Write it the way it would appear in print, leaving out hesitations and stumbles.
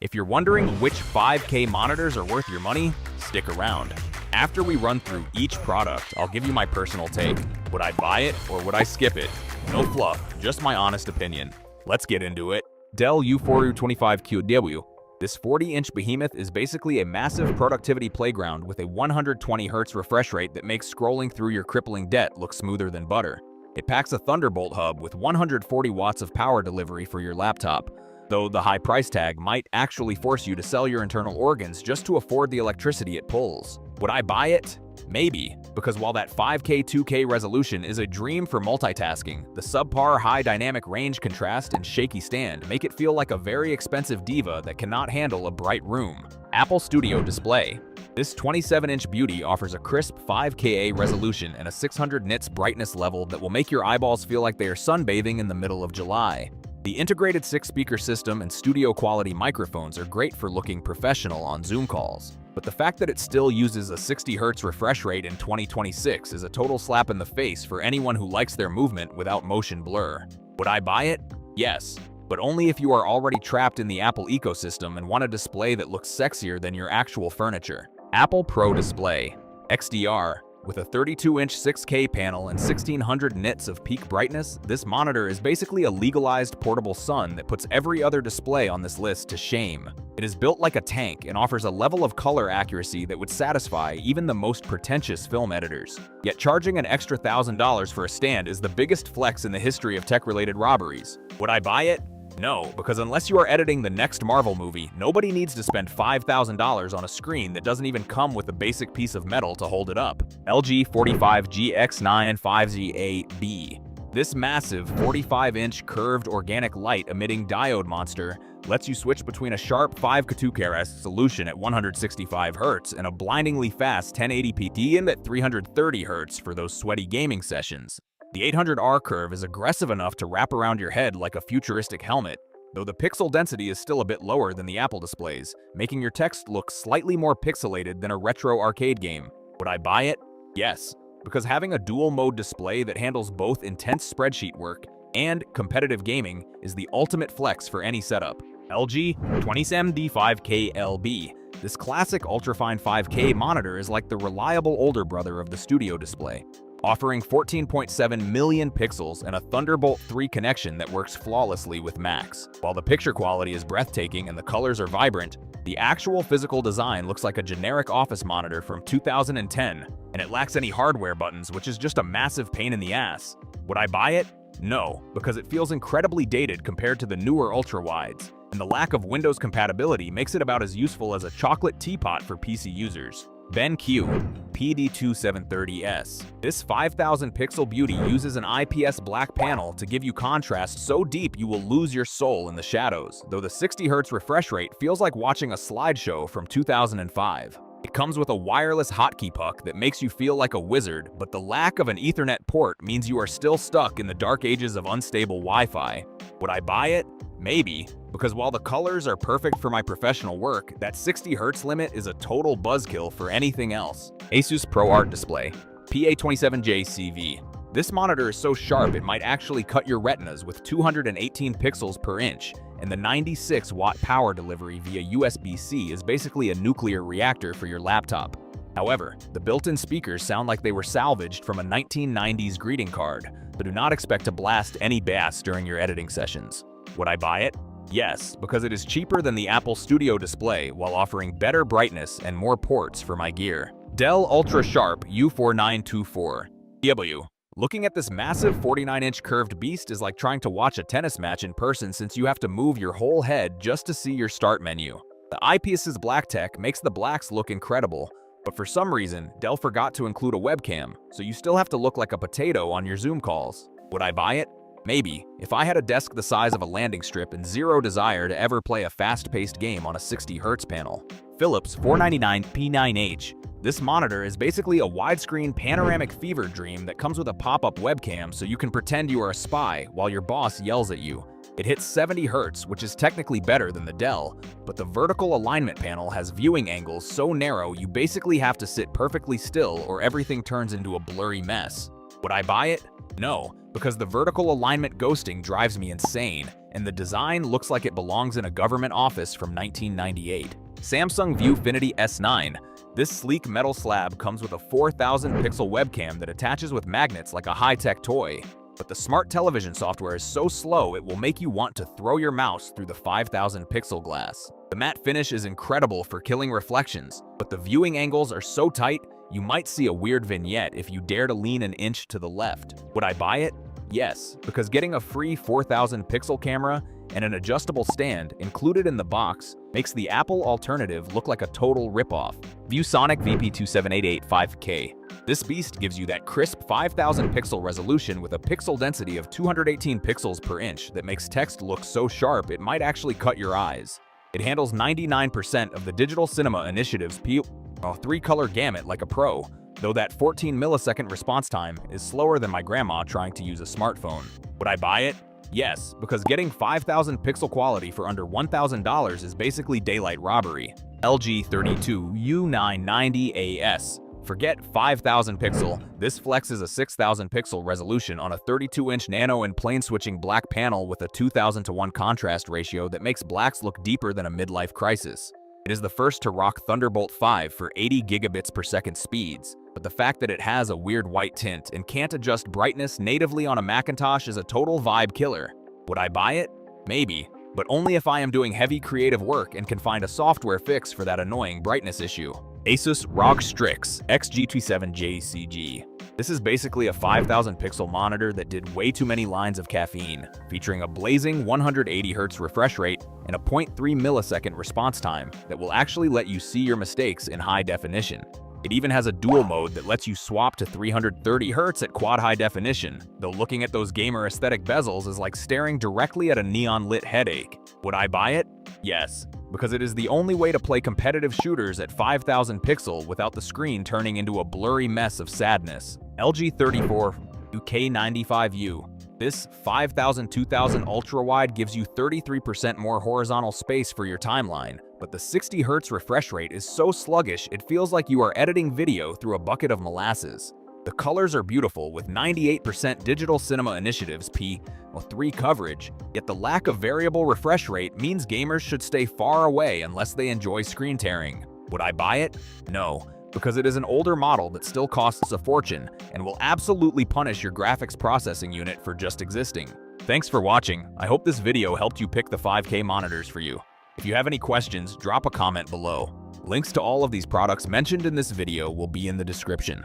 If you're wondering which 5K monitors are worth your money, stick around. After we run through each product, I'll give you my personal take. Would I buy it or would I skip it? No fluff, just my honest opinion. Let's get into it. Dell U4U25QW. This 40-inch behemoth is basically a massive productivity playground with a 120Hz refresh rate that makes scrolling through your crippling debt look smoother than butter. It packs a Thunderbolt hub with 140 watts of power delivery for your laptop, though the high price tag might actually force you to sell your internal organs just to afford the electricity it pulls. Would I buy it? Maybe, because while that 5K 2K resolution is a dream for multitasking, the subpar high dynamic range contrast and shaky stand make it feel like a very expensive diva that cannot handle a bright room. Apple Studio Display. This 27-inch beauty offers a crisp 5Ka resolution and a 600 nits brightness level that will make your eyeballs feel like they are sunbathing in the middle of July. The integrated 6-speaker system and studio-quality microphones are great for looking professional on Zoom calls. But the fact that it still uses a 60Hz refresh rate in 2026 is a total slap in the face for anyone who likes their movement without motion blur. Would I buy it? Yes, but only if you are already trapped in the Apple ecosystem and want a display that looks sexier than your actual furniture. Apple Pro Display XDR. With a 32-inch 6K panel and 1600 nits of peak brightness, this monitor is basically a legalized portable sun that puts every other display on this list to shame. It is built like a tank and offers a level of color accuracy that would satisfy even the most pretentious film editors. Yet charging an extra $1,000 for a stand is the biggest flex in the history of tech-related robberies. Would I buy it? No, because unless you are editing the next Marvel movie, nobody needs to spend $5,000 on a screen that doesn't even come with a basic piece of metal to hold it up. LG 45GX9 5G8B. This massive 45-inch curved organic light emitting diode monster lets you switch between a sharp 5K resolution at 165 Hz and a blindingly fast 1080p DIMM at 330 Hz for those sweaty gaming sessions. The 800R curve is aggressive enough to wrap around your head like a futuristic helmet, though the pixel density is still a bit lower than the Apple displays, making your text look slightly more pixelated than a retro arcade game. Would I buy it? Yes, because having a dual-mode display that handles both intense spreadsheet work and competitive gaming is the ultimate flex for any setup. LG 2070 This classic ultrafine 5K monitor is like the reliable older brother of the Studio Display, offering 14.7 million pixels and a Thunderbolt 3 connection that works flawlessly with Macs. While the picture quality is breathtaking and the colors are vibrant, the actual physical design looks like a generic office monitor from 2010, and it lacks any hardware buttons, which is just a massive pain in the ass. Would I buy it? No, because it feels incredibly dated compared to the newer ultra-wides, and the lack of Windows compatibility makes it about as useful as a chocolate teapot for PC users. BenQ PD2730S. This 5,000 pixel beauty uses an IPS black panel to give you contrast so deep you will lose your soul in the shadows, though the 60Hz refresh rate feels like watching a slideshow from 2005. It comes with a wireless hotkey puck that makes you feel like a wizard, but the lack of an Ethernet port means you are still stuck in the dark ages of unstable Wi-Fi. Would I buy it? Maybe, because while the colors are perfect for my professional work, that 60Hz limit is a total buzzkill for anything else. Asus ProArt Display PA27JCV. This monitor is so sharp it might actually cut your retinas with 218 pixels per inch, and the 96-watt power delivery via USB-C is basically a nuclear reactor for your laptop. However, the built-in speakers sound like they were salvaged from a 1990s greeting card, so do not expect to blast any bass during your editing sessions. Would I buy it? Yes, because it is cheaper than the Apple Studio Display while offering better brightness and more ports for my gear. Dell Ultra Sharp U4924 W. Looking at this massive 49-inch curved beast is like trying to watch a tennis match in person since you have to move your whole head just to see your start menu. The IPS's black tech makes the blacks look incredible, but for some reason, Dell forgot to include a webcam, so you still have to look like a potato on your Zoom calls. Would I buy it? Maybe, if I had a desk the size of a landing strip and zero desire to ever play a fast-paced game on a 60Hz panel. Philips 499P9H. This monitor is basically a widescreen panoramic fever dream that comes with a pop-up webcam so you can pretend you are a spy while your boss yells at you. It hits 70 Hz, which is technically better than the Dell, but the vertical alignment panel has viewing angles so narrow you basically have to sit perfectly still or everything turns into a blurry mess. Would I buy it? No, because the vertical alignment ghosting drives me insane, and the design looks like it belongs in a government office from 1998. Samsung Viewfinity S9. This sleek metal slab comes with a 4,000 pixel webcam that attaches with magnets like a high-tech toy. But the smart television software is so slow it will make you want to throw your mouse through the 5,000 pixel glass. The matte finish is incredible for killing reflections, but the viewing angles are so tight, you might see a weird vignette if you dare to lean an inch to the left. Would I buy it? Yes, because getting a free 4,000 pixel camera and an adjustable stand included in the box makes the Apple alternative look like a total ripoff. ViewSonic VP27885 5K. This beast gives you that crisp 5,000 pixel resolution with a pixel density of 218 pixels per inch that makes text look so sharp it might actually cut your eyes. It handles 99% of the Digital Cinema Initiative's 3-color gamut like a pro, though that 14 millisecond response time is slower than my grandma trying to use a smartphone. Would I buy it? Yes, because getting 5,000 pixel quality for under $1,000 is basically daylight robbery. LG 32U990AS. Forget 5,000 pixel, this flexes a 6,000 pixel resolution on a 32-inch nano and plane switching black panel with a 2,000:1 contrast ratio that makes blacks look deeper than a midlife crisis. It is the first to rock Thunderbolt 5 for 80 gigabits per second speeds, but the fact that it has a weird white tint and can't adjust brightness natively on a Macintosh is a total vibe killer. Would I buy it? Maybe, but only if I am doing heavy creative work and can find a software fix for that annoying brightness issue. Asus ROG Strix XG27JCG. This is basically a 5,000 pixel monitor that did way too many lines of caffeine, featuring a blazing 180Hz refresh rate and a 0.3 millisecond response time that will actually let you see your mistakes in high definition. It even has a dual mode that lets you swap to 330Hz at quad high definition, though looking at those gamer aesthetic bezels is like staring directly at a neon-lit headache. Would I buy it? Yes, because it is the only way to play competitive shooters at 5,000 pixel without the screen turning into a blurry mess of sadness. LG 34K95U. This 5000-2000 ultra-wide gives you 33% more horizontal space for your timeline, but the 60Hz refresh rate is so sluggish it feels like you are editing video through a bucket of molasses. The colors are beautiful with 98% Digital Cinema Initiative's P3 coverage, yet the lack of variable refresh rate means gamers should stay far away unless they enjoy screen tearing. Would I buy it? No, because it is an older model that still costs a fortune and will absolutely punish your graphics processing unit for just existing. Thanks for watching. I hope this video helped you pick the 5K monitors for you. If you have any questions, drop a comment below. Links to all of these products mentioned in this video will be in the description.